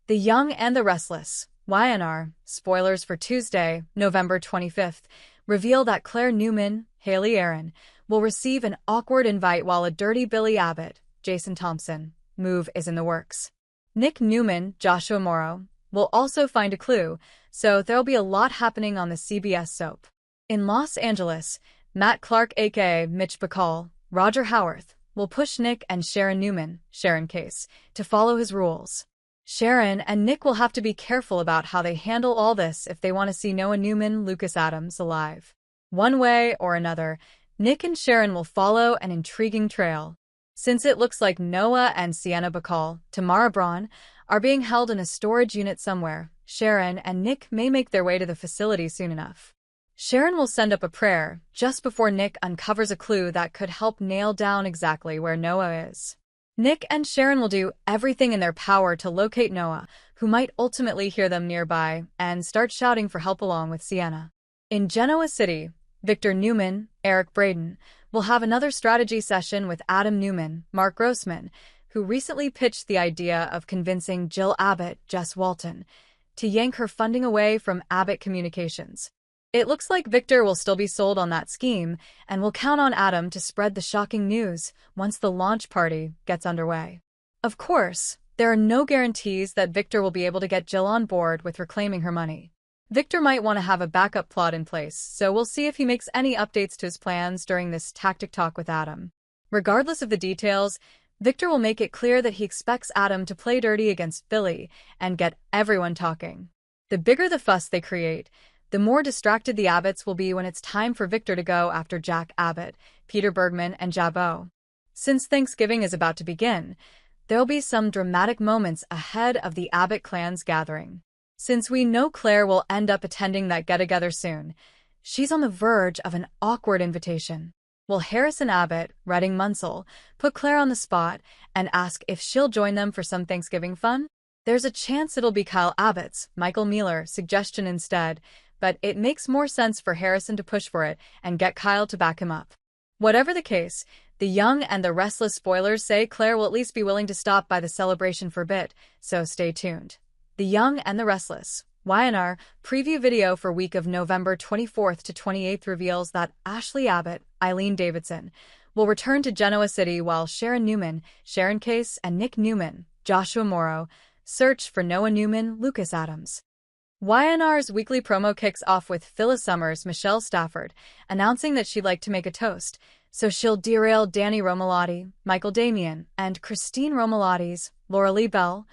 The Young and the Restless, YNR, spoilers for Tuesday, November 25th, reveal that Claire Newman, Haley Aaron, will receive an awkward invite while a dirty Billy Abbott, Jason Thompson, move is in the works. Nick Newman, Joshua Morrow, will also find a clue, so there'll be a lot happening on the CBS soap. In Los Angeles, Matt Clark aka Mitch Bacall, Roger Howarth, will push Nick and Sharon Newman, Sharon Case, to follow his rules. Sharon and Nick will have to be careful about how they handle all this if they want to see Noah Newman, Lucas Adams alive. One way or another, Nick and Sharon will follow an intriguing trail. Since it looks like Noah and Sienna Bacall, Tamara Braun, are being held in a storage unit somewhere, Sharon and Nick may make their way to the facility soon enough. Sharon will send up a prayer just before Nick uncovers a clue that could help nail down exactly where Noah is. Nick and Sharon will do everything in their power to locate Noah, who might ultimately hear them nearby, and start shouting for help along with Sienna. In Genoa City, Victor Newman, Eric Braden, will have another strategy session with Adam Newman, Mark Grossman, who recently pitched the idea of convincing Jill Abbott, Jess Walton, to yank her funding away from Abbott Communications. It looks like Victor will still be sold on that scheme and will count on Adam to spread the shocking news once the launch party gets underway. Of course, there are no guarantees that Victor will be able to get Jill on board with reclaiming her money. Victor might want to have a backup plot in place, so we'll see if he makes any updates to his plans during this tactic talk with Adam. Regardless of the details, Victor will make it clear that he expects Adam to play dirty against Billy and get everyone talking. The bigger the fuss they create, the more distracted the Abbotts will be when it's time for Victor to go after Jack Abbott, Peter Bergman, and Jabot. Since Thanksgiving is about to begin, there'll be some dramatic moments ahead of the Abbott clan's gathering. Since we know Claire will end up attending that get-together soon, she's on the verge of an awkward invitation. Will Harrison Abbott, Redding Munsell, put Claire on the spot and ask if she'll join them for some Thanksgiving fun? There's a chance it'll be Kyle Abbott's, Michael Mueller, suggestion instead, but it makes more sense for Harrison to push for it and get Kyle to back him up. Whatever the case, the Young and the Restless spoilers say Claire will at least be willing to stop by the celebration for a bit, so stay tuned. The Young and the Restless, YNR, preview video for week of November 24th to 28th reveals that Ashley Abbott, Eileen Davidson, will return to Genoa City while Sharon Newman, Sharon Case, and Nick Newman, Joshua Morrow, search for Noah Newman, Lucas Adams. YNR's weekly promo kicks off with Phyllis Summers, Michelle Stafford, announcing that she'd like to make a toast, so she'll derail Danny Romalotti, Michael Damian, and Christine Romalotti's, Laura Lee Bell,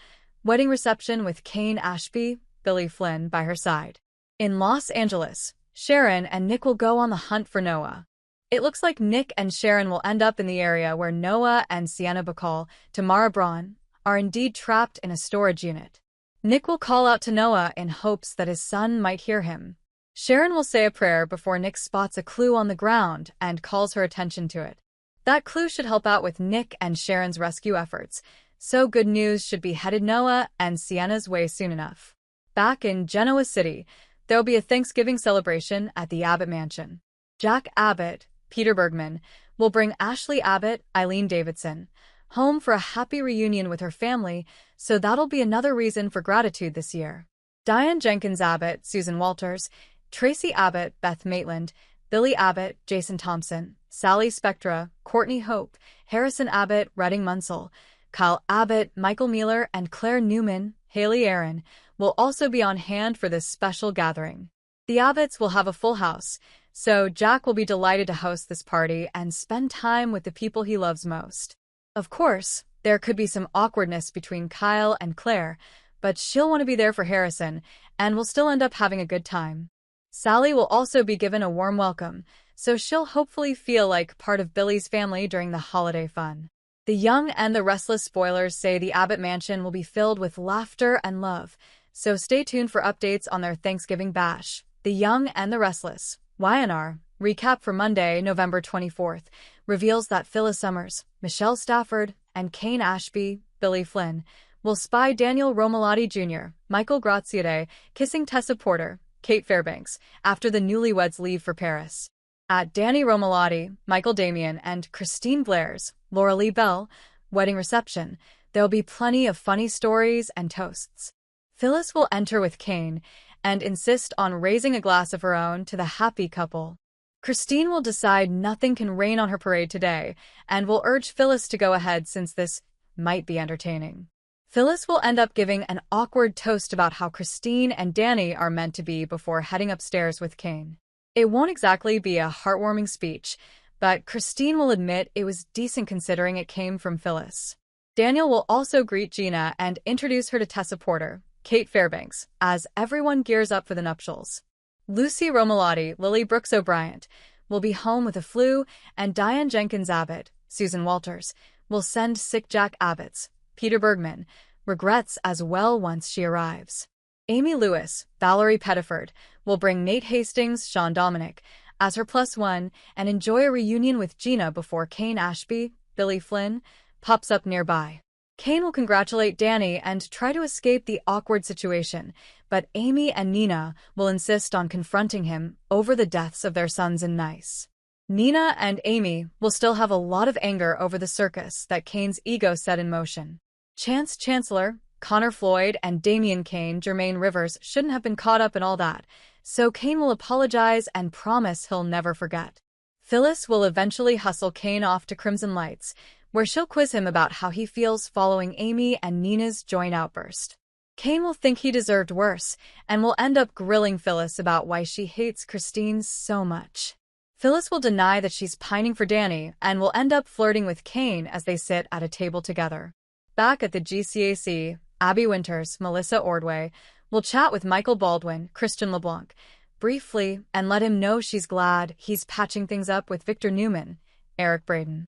wedding reception with Kane Ashby, Billy Flynn by her side. In Los Angeles, Sharon and Nick will go on the hunt for Noah. It looks like Nick and Sharon will end up in the area where Noah and Sienna Bacall, Tamara Braun, are indeed trapped in a storage unit. Nick will call out to Noah in hopes that his son might hear him. Sharon will say a prayer before Nick spots a clue on the ground and calls her attention to it. That clue should help out with Nick and Sharon's rescue efforts, so good news should be headed Noah and Sienna's way soon enough. Back in Genoa City, there'll be a Thanksgiving celebration at the Abbott Mansion. Jack Abbott, Peter Bergman, will bring Ashley Abbott, Eileen Davidson, home for a happy reunion with her family, so that'll be another reason for gratitude this year. Diane Jenkins Abbott, Susan Walters, Tracy Abbott, Beth Maitland, Billy Abbott, Jason Thompson, Sally Spectra, Courtney Hope, Harrison Abbott, Redding Munsell, Kyle Abbott, Michael Mueller, and Claire Newman, Haley Aaron, will also be on hand for this special gathering. The Abbotts will have a full house, so Jack will be delighted to host this party and spend time with the people he loves most. Of course, there could be some awkwardness between Kyle and Claire, but she'll want to be there for Harrison, and will still end up having a good time. Sally will also be given a warm welcome, so she'll hopefully feel like part of Billy's family during the holiday fun. The Young and the Restless spoilers say the Abbott Mansion will be filled with laughter and love, so stay tuned for updates on their Thanksgiving bash. The Young and the Restless, YNR, recap for Monday, November 24th, reveals that Phyllis Summers, Michelle Stafford, and Kane Ashby, Billy Flynn, will spy Daniel Romalotti Jr., Michael Graziade, kissing Tessa Porter, Kate Fairbanks, after the newlyweds leave for Paris. At Danny Romalotti, Michael Damian, and Christine Blair's, Laura Lee Bell, wedding reception, there'll be plenty of funny stories and toasts. Phyllis will enter with Kane and insist on raising a glass of her own to the happy couple. Christine will decide nothing can rain on her parade today and will urge Phyllis to go ahead since this might be entertaining. Phyllis will end up giving an awkward toast about how Christine and Danny are meant to be before heading upstairs with Kane. It won't exactly be a heartwarming speech, but Christine will admit it was decent considering it came from Phyllis. Daniel will also greet Gina and introduce her to Tessa Porter, Kate Fairbanks, as everyone gears up for the nuptials. Lucy Romalotti, Lily Brooks O'Brien, will be home with a flu, and Diane Jenkins Abbott, Susan Walters, will send sick Jack Abbott's, Peter Bergman, regrets as well once she arrives. Amy Lewis, Valerie Pettiford, will bring Nate Hastings, Sean Dominic, as her +1 and enjoy a reunion with Gina before Kane Ashby, Billy Flynn, pops up nearby. Kane will congratulate Danny and try to escape the awkward situation, but Amy and Nina will insist on confronting him over the deaths of their sons in Nice. Nina and Amy will still have a lot of anger over the circus that Kane's ego set in motion. Chance Chancellor, Connor Floyd, and Damian Kane, Jermaine Rivers shouldn't have been caught up in all that, so Kane will apologize and promise he'll never forget. Phyllis will eventually hustle Kane off to Crimson Lights, where she'll quiz him about how he feels following Amy and Nina's joint outburst. Kane will think he deserved worse, and will end up grilling Phyllis about why she hates Christine so much. Phyllis will deny that she's pining for Danny, and will end up flirting with Kane as they sit at a table together. Back at the GCAC, Abby Winters, Melissa Ordway, will chat with Michael Baldwin, Christian LeBlanc, briefly, and let him know she's glad he's patching things up with Victor Newman, Eric Braden.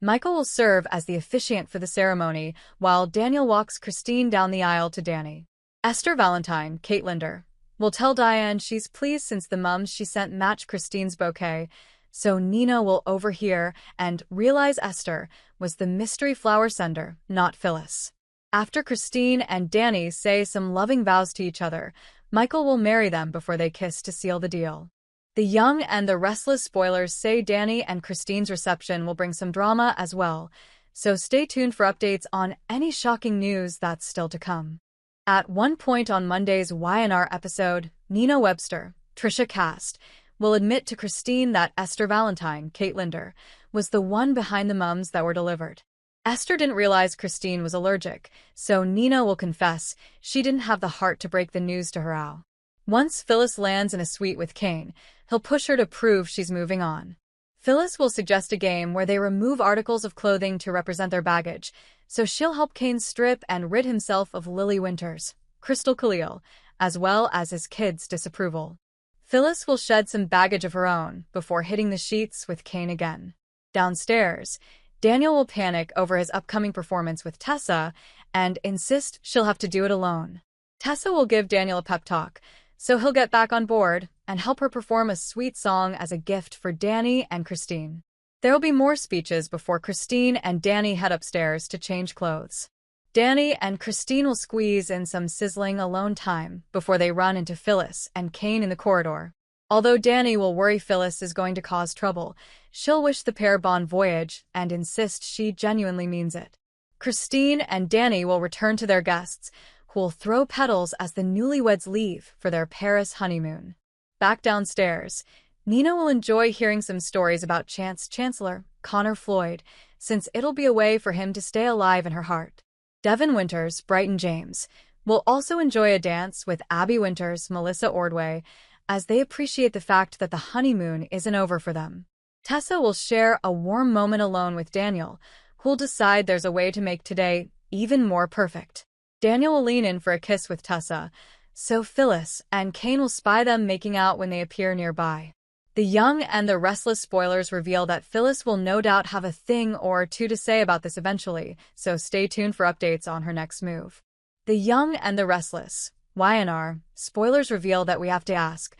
Michael will serve as the officiant for the ceremony, while Daniel walks Christine down the aisle to Danny. Esther Valentine, Kate Linder, will tell Diane she's pleased since the mums she sent match Christine's bouquet, so Nina will overhear and realize Esther was the mystery flower sender, not Phyllis. After Christine and Danny say some loving vows to each other, Michael will marry them before they kiss to seal the deal. The Young and the Restless spoilers say Danny and Christine's reception will bring some drama as well, so stay tuned for updates on any shocking news that's still to come. At one point on Monday's Y&R episode, Nina Webster, Trisha Cast, will admit to Christine that Esther Valentine, Kate Linder, was the one behind the mums that were delivered. Esther didn't realize Christine was allergic, so Nina will confess she didn't have the heart to break the news to her owl. Once Phyllis lands in a suite with Kane, he'll push her to prove she's moving on. Phyllis will suggest a game where they remove articles of clothing to represent their baggage, so she'll help Kane strip and rid himself of Lily Winters, Crystal Khalil, as well as his kids' disapproval. Phyllis will shed some baggage of her own before hitting the sheets with Kane again. Downstairs, Daniel will panic over his upcoming performance with Tessa and insist she'll have to do it alone. Tessa will give Daniel a pep talk, so he'll get back on board and help her perform a sweet song as a gift for Danny and Christine. There will be more speeches before Christine and Danny head upstairs to change clothes. Danny and Christine will squeeze in some sizzling alone time before they run into Phyllis and Kane in the corridor. Although Danny will worry Phyllis is going to cause trouble, she'll wish the pair bon voyage and insist she genuinely means it. Christine and Danny will return to their guests, who will throw petals as the newlyweds leave for their Paris honeymoon. Back downstairs, Nina will enjoy hearing some stories about Chance Chancellor, Connor Floyd, since it'll be a way for him to stay alive in her heart. Devin Winters, Brighton James, will also enjoy a dance with Abby Winters, Melissa Ordway, as they appreciate the fact that the honeymoon isn't over for them. Tessa will share a warm moment alone with Daniel, who'll decide there's a way to make today even more perfect. Daniel will lean in for a kiss with Tessa, so Phyllis and Kane will spy them making out when they appear nearby. The Young and the Restless spoilers reveal that Phyllis will no doubt have a thing or two to say about this eventually, so stay tuned for updates on her next move. The Young and the Restless, Y&R, spoilers reveal that we have to ask,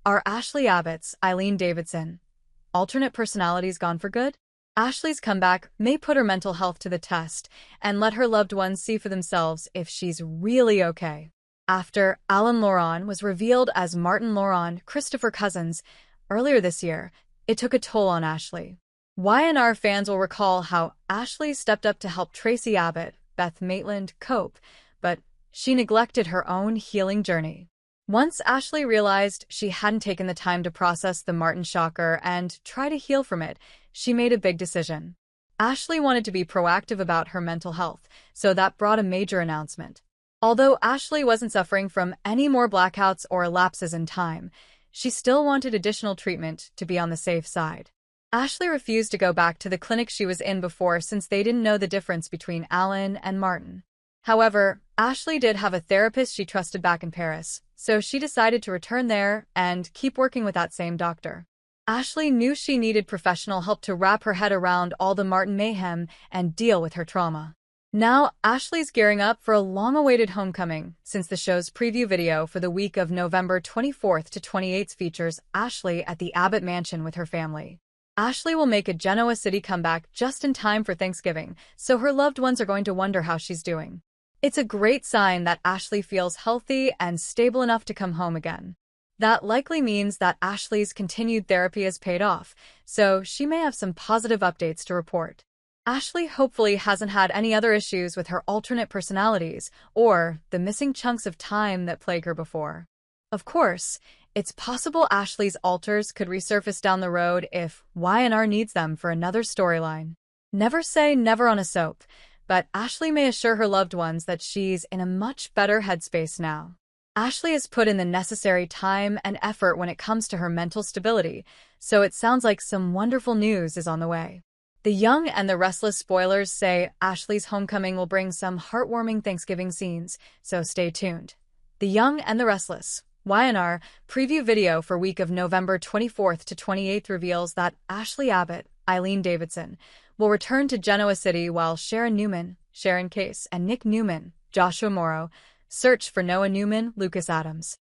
are Ashley Abbott's Eileen Davidson alternate personalities gone for good? Ashley's comeback may put her mental health to the test and let her loved ones see for themselves if she's really okay. After Alan Laurent was revealed as Martin Laurent, Christopher Cousins, earlier this year, it took a toll on Ashley. Y&R fans will recall how Ashley stepped up to help Tracy Abbott, Beth Maitland, cope, but she neglected her own healing journey. Once Ashley realized she hadn't taken the time to process the Martin shocker and try to heal from it, she made a big decision. Ashley wanted to be proactive about her mental health, so that brought a major announcement. Although Ashley wasn't suffering from any more blackouts or lapses in time, she still wanted additional treatment to be on the safe side. Ashley refused to go back to the clinic she was in before since they didn't know the difference between Alan and Martin. However, Ashley did have a therapist she trusted back in Paris, so she decided to return there and keep working with that same doctor. Ashley knew she needed professional help to wrap her head around all the Martin mayhem and deal with her trauma. Now, Ashley's gearing up for a long-awaited homecoming, since the show's preview video for the week of November 24th to 28th features Ashley at the Abbott Mansion with her family. Ashley will make a Genoa City comeback just in time for Thanksgiving, so her loved ones are going to wonder how she's doing. It's a great sign that Ashley feels healthy and stable enough to come home again. That likely means that Ashley's continued therapy has paid off, so she may have some positive updates to report. Ashley hopefully hasn't had any other issues with her alternate personalities or the missing chunks of time that plague her before. Of course, it's possible Ashley's alters could resurface down the road if Y&R needs them for another storyline. Never say never on a soap, but Ashley may assure her loved ones that she's in a much better headspace now. Ashley has put in the necessary time and effort when it comes to her mental stability, so it sounds like some wonderful news is on the way. The Young and the Restless spoilers say Ashley's homecoming will bring some heartwarming Thanksgiving scenes, so stay tuned. The Young and the Restless Y&R preview video for week of November 24th to 28th reveals that Ashley Abbott, Eileen Davidson, will return to Genoa City while Sharon Newman, Sharon Case, and Nick Newman, Joshua Morrow, search for Noah Newman, Lucas Adams.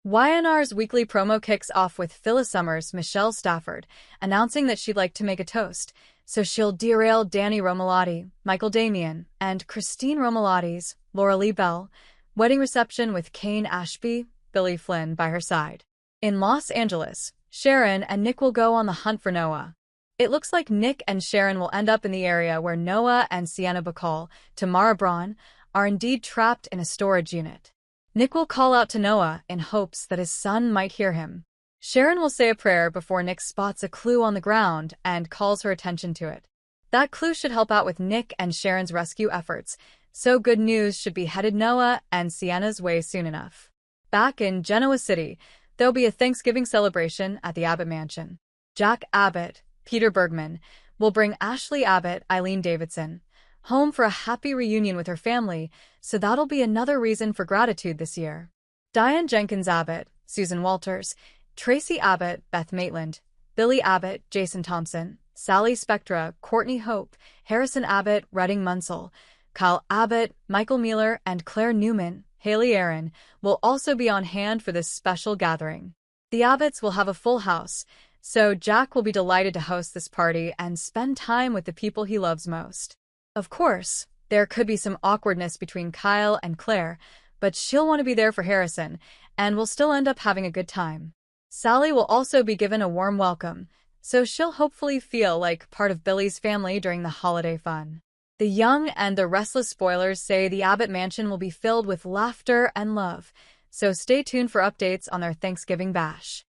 Y&R's weekly promo kicks off with Phyllis Summers, Michelle Stafford, announcing that she'd like to make a toast, so she'll derail Danny Romalotti, Michael Damian, and Christine Romalotti's Laura Lee Bell wedding reception with Kane Ashby, Billy Flynn by her side. In Los Angeles, Sharon and Nick will go on the hunt for Noah. It looks like Nick and Sharon will end up in the area where Noah and Sienna Bacall, Tamara Braun, are indeed trapped in a storage unit. Nick will call out to Noah in hopes that his son might hear him. Sharon will say a prayer before Nick spots a clue on the ground and calls her attention to it. That clue should help out with Nick and Sharon's rescue efforts, so good news should be headed Noah and Sienna's way soon enough. Back in Genoa City, there'll be a Thanksgiving celebration at the Abbott Mansion. Jack Abbott, Peter Bergman, will bring Ashley Abbott, Eileen Davidson, home for a happy reunion with her family, so that'll be another reason for gratitude this year. Diane Jenkins Abbott, Susan Walters, Tracy Abbott, Beth Maitland, Billy Abbott, Jason Thompson, Sally Spectra, Courtney Hope, Harrison Abbott, Redding Munsell, Kyle Abbott, Michael Mueller, and Claire Newman, Haley Aaron, will also be on hand for this special gathering. The Abbotts will have a full house, so Jack will be delighted to host this party and spend time with the people he loves most. Of course, there could be some awkwardness between Kyle and Claire, but she'll want to be there for Harrison, and will still end up having a good time. Sally will also be given a warm welcome, so she'll hopefully feel like part of Billy's family during the holiday fun. The Young and the Restless spoilers say the Abbott Mansion will be filled with laughter and love, so stay tuned for updates on their Thanksgiving bash.